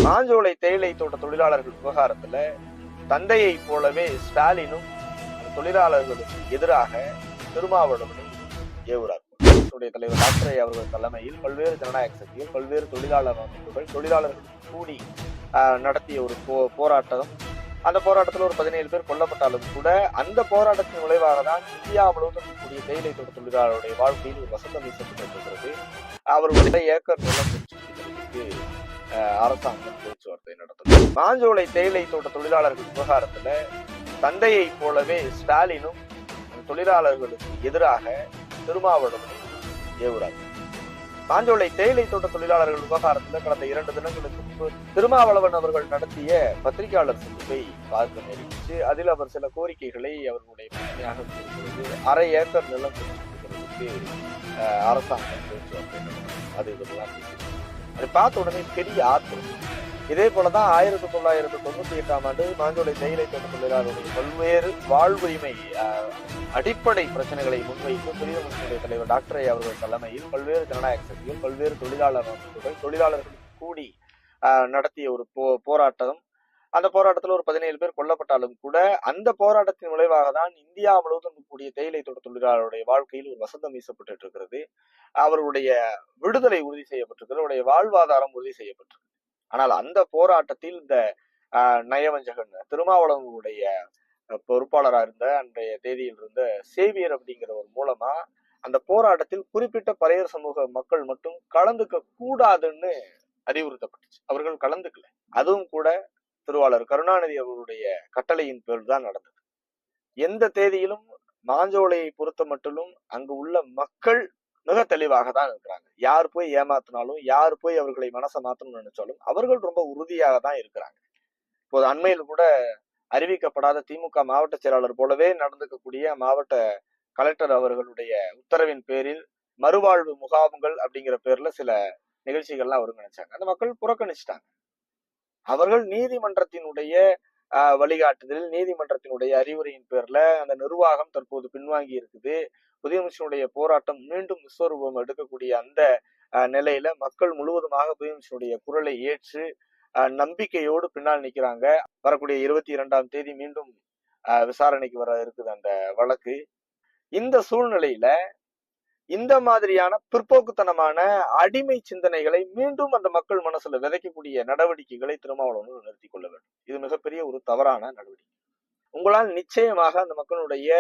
மாஞ்சோலை தேயிலை தோட்ட தொழிலாளர்கள் விவகாரத்துல தந்தையை போலவே ஸ்டாலினும் தொழிலாளர்களுக்கு எதிராக திருமாவளவனை ஏவுறார். தலைவர் டாக்டர் அவர்கள் தலைமையில் பல்வேறு ஜனநாயக சக்திகள், பல்வேறு தொழிலாளர் அமைப்புகள், தொழிலாளர்கள் கூடி நடத்திய ஒரு போராட்டம். அந்த போராட்டத்தில் ஒரு 17 பேர் கொல்லப்பட்டாலும் கூட அந்த போராட்டத்தின் விளைவாக தான் இந்தியா முழுவதும் கூடிய தேயிலை தோட்ட தொழிலாளருடைய வாழ்க்கையில் ஒரு வசந்தம் வீசப்பட்டிருக்கிறது. அவர்களுடைய ஏக்கர் நிலம் பிரிச்சுக்கிறதுக்கு அரசாங்கம் பேச்சுவார்த்தை நடத்தும். மாஞ்சோலை தேயிலை தோட்ட தொழிலாளர்கள் விவகாரத்துல தந்தையை போலவே ஸ்டாலினும் தொழிலாளர்களுக்கு எதிராக திருமாவளவனை ஏவுறார். மாஞ்சோலை தேயிலை தோட்ட தொழிலாளர்கள் விவகாரத்துல கடந்த 2 தினங்களுக்கு முன்பு திருமாவளவன் அவர்கள் நடத்திய பத்திரிகையாளர் சந்திப்பை பார்க்க நேரிட்டுச்சு. அதில் அவர் சில கோரிக்கைகளை அவர்களுடைய பிரச்சனையாக கூறுகிறது. 1/2 ஏக்கர் நிலம் கொடுக்கிறதுக்கு அரசாங்கம் பேச்சுவார்த்தை நடத்தும். அது இதெல்லாம் அதை பார்த்த உடனே பெரிய ஆத்திரம். இதே போலதான் 1998ஆம் ஆண்டு மாஞ்சோலை தேயிலை தோட்ட தொழிலாளர்களுடைய பல்வேறு வாழ்வுரிமை அடிப்படை பிரச்சனைகளை முன்வைத்து புதிய தலைவர் டாக்டர் அவர்கள் தலைமையில் பல்வேறு ஜனநாயக சக்திகள், பல்வேறு தொழிலாளர் அமைப்புகள், தொழிலாளர்கள் கூடி நடத்திய ஒரு போராட்டம். அந்த போராட்டத்தில் ஒரு 17 பேர் கொல்லப்பட்டாலும் கூட அந்த போராட்டத்தின் விளைவாக தான் இந்தியா முழுவதும் கூடிய தேயிலை தோட்ட தொழிலாளருடைய வாழ்க்கையில் ஒரு வசந்தம் வீசப்பட்டு இருக்கிறது. அவர்களுடைய விடுதலை உறுதி செய்யப்பட்டிருக்கிறது, அவருடைய வாழ்வாதாரம் உறுதி செய்யப்பட்டிருக்கு. ஆனால் அந்த போராட்டத்தில் இந்த நயவஞ்சகன் திருமாவளவனுடைய பொறுப்பாளராக இருந்த அன்றைய தேதியில் இருந்த சேவியர் அப்படிங்கிற ஒரு மூலமா அந்த போராட்டத்தில் குறிப்பிட்ட பறையர் சமூக மக்கள் மட்டும் கலந்துக்க கூடாதுன்னு அறிவுறுத்தப்பட்டுச்சு. அவர்கள் கலந்துக்கல. அதுவும் கூட திருவாளர் கருணாநிதி அவர்களுடைய கட்டளையின் பேர் தான் நடந்தது. எந்த தேதியிலும் மாஞ்சோலையை பொறுத்த மட்டும் அங்கு உள்ள மக்கள் மிக தெளிவாக தான் இருக்கிறாங்க. யார் போய் ஏமாத்தினாலும், யார் போய் அவர்களை மனசை மாத்தணும்னு நினைச்சாலும் அவர்கள் ரொம்ப உறுதியாக தான் இருக்கிறாங்க. இப்போது அண்மையில் கூட அறிவிக்கப்படாத திமுக மாவட்ட செயலாளர் போலவே நடந்துக்கக்கூடிய மாவட்ட கலெக்டர் அவர்களுடைய உத்தரவின் பேரில் மறுவாழ்வு முகாம்கள் அப்படிங்கிற பேர்ல சில நிகழ்ச்சிகள்லாம் ஒருங்கிணைச்சாங்க. அந்த மக்கள் புறக்கணிச்சிட்டாங்க. அவர்கள் நீதிமன்றத்தினுடைய வழிகாட்டுதலில், நீதிமன்றத்தினுடைய அறிவுரையின் பேர்ல அந்த நிர்வாகம் தற்போது பின்வாங்கி இருக்குது. புதிய மிஷனுடைய போராட்டம் மீண்டும் விஸ்வரூபம் எடுக்கக்கூடிய அந்த நிலையில மக்கள் முழுவதுமாக புதிய மிஷனுடைய குரலை ஏற்று நம்பிக்கையோடு பின்னால் நிற்கிறாங்க. வரக்கூடிய 22ஆம் தேதி மீண்டும் விசாரணைக்கு வர இருக்குது அந்த வழக்கு. இந்த சூழ்நிலையில இந்த மாதிரியான பிற்போக்குத்தனமான அடிமை சிந்தனைகளை மீண்டும் அந்த மக்கள் மனசுல விதைக்கக்கூடிய நடவடிக்கைகளை திருமாவளவன் நிறுத்திக் கொள்ள வேண்டும். இது மிகப்பெரிய ஒரு தவறான நடவடிக்கை. உங்களால் நிச்சயமாக அந்த மக்களுடைய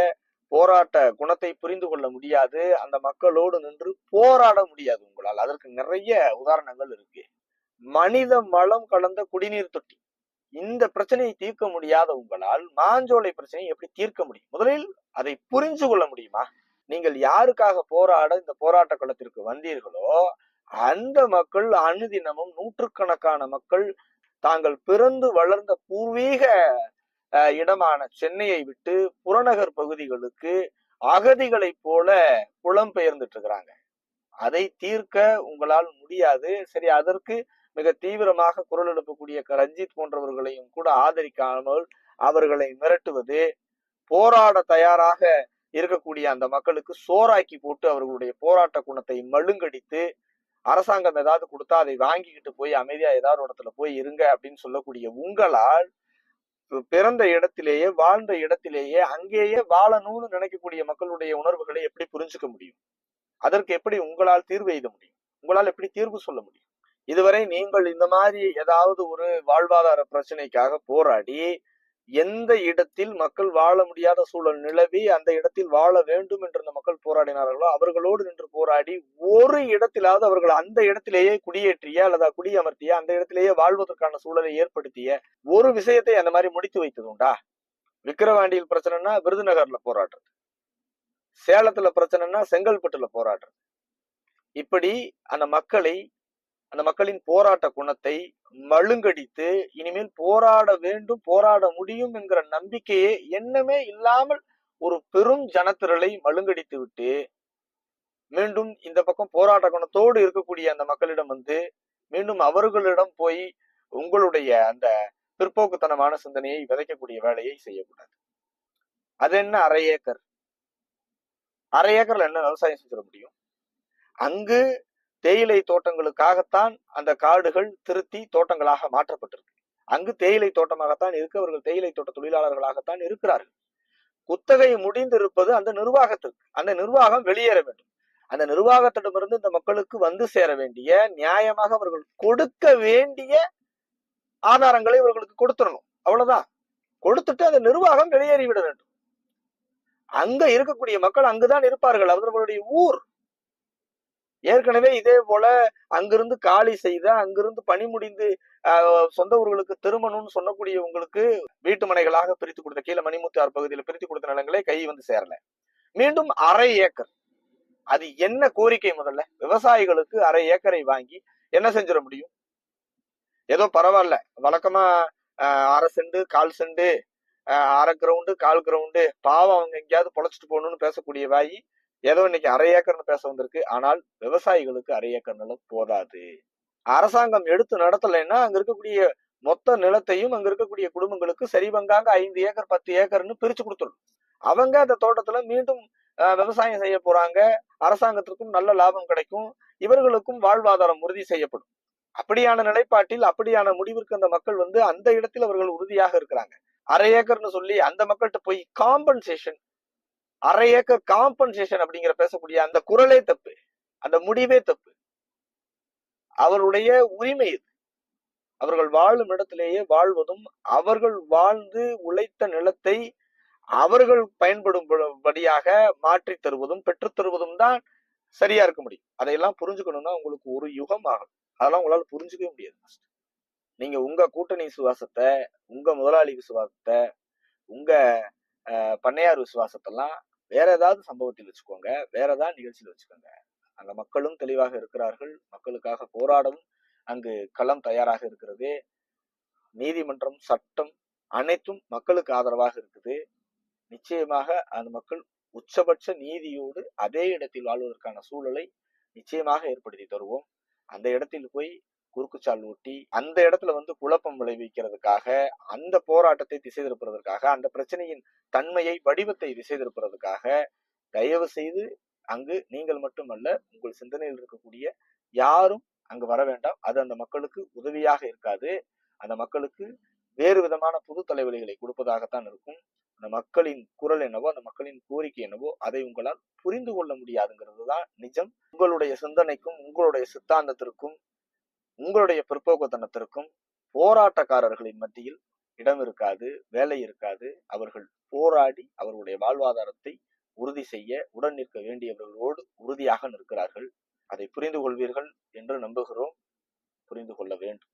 போராட்ட குணத்தை புரிந்து கொள்ள முடியாது. அந்த மக்களோடு நின்று போராட முடியாது உங்களால். அதற்கு நிறைய உதாரணங்கள் இருக்கு. மனித மலம் கலந்த குடிநீர் தொட்டி, இந்த பிரச்சனையை தீர்க்க முடியாத உங்களால் மாஞ்சோலை பிரச்சனையை எப்படி தீர்க்க முடியும்? முதலில் அதை புரிஞ்சு கொள்ள முடியுமா? நீங்கள் யாருக்காக போராட இந்த போராட்ட களத்திற்கு வந்தீர்களோ அந்த மக்கள் அனுதினமும் நூற்றுக்கணக்கான மக்கள் தாங்கள் பிறந்து வளர்ந்த பூர்வீக இடமான சென்னையை விட்டு புறநகர் பகுதிகளுக்கு அகதிகளை போல புலம்பெயர்ந்துட்டு இருக்கிறாங்க. அதை தீர்க்க உங்களால் முடியாது. சரி, அதற்கு மிக தீவிரமாக குரல் எழுப்பக்கூடிய ரஞ்சித் போன்றவர்களையும் கூட ஆதரிக்காமல் அவர்களை மிரட்டுவது, போராட தயாராக இருக்கக்கூடிய அந்த மக்களுக்கு சோறாக்கி போட்டு அவர்களுடைய போராட்ட குணத்தை மழுங்கடித்து அரசாங்கம் ஏதாவது கொடுத்தா அதை வாங்கிக்கிட்டு போய் அமைதியா ஏதாவது இடத்துல போய் இருங்க அப்படின்னு சொல்லக்கூடிய உங்களால் பிறந்த இடத்திலேயே, வாழ்ந்த இடத்திலேயே, அங்கேயே வாழணும்னு நினைக்கக்கூடிய மக்களுடைய உணர்வுகளை எப்படி புரிஞ்சுக்க முடியும்? அதற்கு எப்படி உங்களால் தீர்வு எழுத முடியும்? உங்களால் எப்படி தீர்வு சொல்ல முடியும்? இதுவரை நீங்கள் இந்த மாதிரி ஏதாவது ஒரு வாழ்வாதார பிரச்சனைக்காக போராடி எந்த இடத்தில் மக்கள் வாழ முடியாத சூழல் நிலவி அந்த இடத்தில் வாழ வேண்டும் என்று அந்த மக்கள் போராடினார்களோ அவர்களோடு நின்று போராடி ஒரு இடத்திலாவது அவர்கள் அந்த இடத்திலேயே குடியேற்றிய அல்லது குடியமர்த்திய அந்த இடத்திலேயே வாழ்வதற்கான சூழலை ஏற்படுத்திய ஒரு விஷயத்தை அந்த மாதிரி முடித்து வைத்தது உண்டா? விக்கிரவாண்டியில் பிரச்சனைனா விருதுநகர்ல போராடுறது, சேலத்துல பிரச்சனைனா செங்கல்பட்டுல போராடுறது. இப்படி அந்த மக்களின் போராட்ட குணத்தை மழுங்கடித்து இனிமேல் போராட வேண்டும், போராட முடியும் என்கிற நம்பிக்கையே எண்ணமே இல்லாமல் ஒரு பெரும் ஜனத்திரளை மழுங்கடித்து விட்டு மீண்டும் இந்த பக்கம் போராட்ட குணத்தோடு இருக்கக்கூடிய அந்த மக்களிடம் வந்து மீண்டும் அவர்களிடம் போய் உங்களுடைய அந்த பிற்போக்குத்தனமான சிந்தனையை விதைக்கக்கூடிய வேலையை செய்யக்கூடாது. அது என்ன 1/2 ஏக்கர்? 1/2 ஏக்கர்ல என்ன விவசாயம் செஞ்சிட முடியும்? அங்கு தேயிலை தோட்டங்களுக்காகத்தான் அந்த காடுகள் திருத்தி தோட்டங்களாக மாற்றப்பட்டிருக்கு. அங்கு தேயிலை தோட்டமாகத்தான் இருக்கு. அவர்கள் தேயிலை தோட்ட தொழிலாளர்களாகத்தான் இருக்கிறார்கள். குத்தகை முடிந்திருப்பது அந்த நிர்வாகத்திற்கு. அந்த நிர்வாகம் வெளியேற வேண்டும். அந்த நிர்வாகத்திடமிருந்து இந்த மக்களுக்கு வந்து சேர வேண்டிய, நியாயமாக அவர்கள் கொடுக்க வேண்டிய ஆதாரங்களை இவர்களுக்கு கொடுத்துடணும். அவ்வளவுதான். கொடுத்துட்டு அந்த நிர்வாகம் வெளியேறிவிட வேண்டும். அங்க இருக்கக்கூடிய மக்கள் அங்குதான் இருப்பார்கள். அவர்களுடைய ஊர். ஏற்கனவே இதே போல அங்கிருந்து காலி செய்த, அங்கிருந்து பணி முடிந்து சொந்த ஊர்களுக்கு திருமணம்னு சொன்னக்கூடியவங்களுக்கு வீட்டு மனைகளாக பிரித்து கொடுத்த, கீழே மணிமுத்தார் பகுதியில் பிரித்து கொடுத்த நிலங்களே கை வந்து சேரல. மீண்டும் 1/2 ஏக்கர். அது என்ன கோரிக்கை? முதல்ல விவசாயிகளுக்கு 1/2 ஏக்கரை வாங்கி என்ன செஞ்சிட முடியும்? ஏதோ பரவாயில்ல, வழக்கமா 1/2 சென்ட் 1/4 சென்ட் 1/2 கிரவுண்டு 1/4 கிரவுண்டு, பாவம் அவங்க எங்கேயாவது பொழைச்சிட்டு போகணும்னு பேசக்கூடிய வாயி ஏதோ இன்னைக்கு 1/2 ஏக்கர்னு பேச வந்திருக்கு. ஆனால் விவசாயிகளுக்கு 1/2 ஏக்கர் நிலம் போதாது. அரசாங்கம் எடுத்து நடத்தலைன்னா அங்க இருக்கக்கூடிய மொத்த நிலத்தையும் அங்க இருக்கக்கூடிய குடும்பங்களுக்கு சரி பங்காங்க 5 ஏக்கர் 10 ஏக்கர்னு பிரிச்சு கொடுத்துடும். அவங்க அந்த தோட்டத்துல மீண்டும் விவசாயம் செய்ய போறாங்க. அரசாங்கத்திற்கும் நல்ல லாபம் கிடைக்கும். இவர்களுக்கும் வாழ்வாதாரம் உறுதி செய்யப்படும். அப்படியான நிலைப்பாட்டில், அப்படியான முடிவிற்கு அந்த மக்கள் வந்து அந்த இடத்தில் அவர்கள் உறுதியாக இருக்கிறாங்க. 1/2 ஏக்கர்னு சொல்லி அந்த மக்கள்கிட்ட போய் காம்பன்சேஷன், 1/2 ஏக்கர் காம்பன்சேஷன் அப்படிங்கிற பேசக்கூடிய அந்த குரலே தப்பு. அந்த முடிவே தப்பு. அவருடைய உரிமை இது. அவர்கள் வாழும் இடத்திலேயே வாழ்வதும், அவர்கள் வாழ்ந்து உழைத்த நிலத்தை அவர்கள் பயன்படும்படியாக மாற்றி தருவதும் பெற்றுத் தருவதும் தான் சரியா இருக்க முடியும். அதையெல்லாம் புரிஞ்சுக்கணும்னா உங்களுக்கு ஒரு யுகம் ஆகும். அதெல்லாம் உங்களால புரிஞ்சுக்கவே முடியாது. நீங்க உங்க கூட்டணி விசுவாசத்தை, உங்க முதலாளி விசுவாசத்தை, உங்க பண்ணையார் விசுவாசத்தெல்லாம் வேற ஏதாவது சம்பவத்தில் வச்சுக்கோங்க, வேற ஏதாவது நிகழ்ச்சியில் வச்சுக்கோங்க. அங்க மக்களும் தெளிவாக இருக்கிறார்கள். மக்களுக்காக போராடவும் அங்கு களம் தயாராக இருக்கிறது. நீதிமன்றம், சட்டம் அனைத்தும் மக்களுக்கு ஆதரவாக இருக்குது. நிச்சயமாக அந்த மக்கள் உச்சபட்ச நீதியோடு அதே இடத்தில் வாழ்வதற்கான சூழலை நிச்சயமாக ஏற்படுத்தி தருவோம். அந்த இடத்தில் போய் குறுக்குச்சால் ஊட்டி அந்த இடத்துல வந்து குழப்பம் விளைவிக்கிறதுக்காக, அந்த போராட்டத்தை திசை திருப்புறதற்காக, அந்த பிரச்சனையின் தன்மையை, வடிவத்தை திசை திருப்புறதுக்காக தயவு செய்து அங்கு நீங்கள் மட்டுமல்ல, உங்கள் சிந்தனையில் இருக்கக்கூடிய யாரும் அங்கு வர வேண்டாம். அது அந்த மக்களுக்கு உதவியாக இருக்காது. அந்த மக்களுக்கு வேறு விதமான புது தலைவலிகளை கொடுப்பதாகத்தான் இருக்கும். அந்த மக்களின் குரல் என்னவோ, அந்த மக்களின் கோரிக்கை என்னவோ, அதை உங்களால் புரிந்து கொள்ள முடியாதுங்கிறது தான் நிஜம். உங்களுடைய சிந்தனைக்கும், உங்களுடைய சித்தாந்தத்திற்கும், உங்களுடைய பிற்போக்குத்தனத்திற்கும் போராட்டக்காரர்களின் மத்தியில் இடம் இருக்காது, வேலை இருக்காது. அவர்கள் போராடி அவர்களுடைய வாழ்வாதாரத்தை உறுதி செய்ய உடன் நிற்க வேண்டியவர்களோடு உறுதியாக நிற்கிறார்கள். அதை புரிந்து கொள்வீர்கள் என்று நம்புகிறோம். புரிந்து கொள்ள வேண்டும்.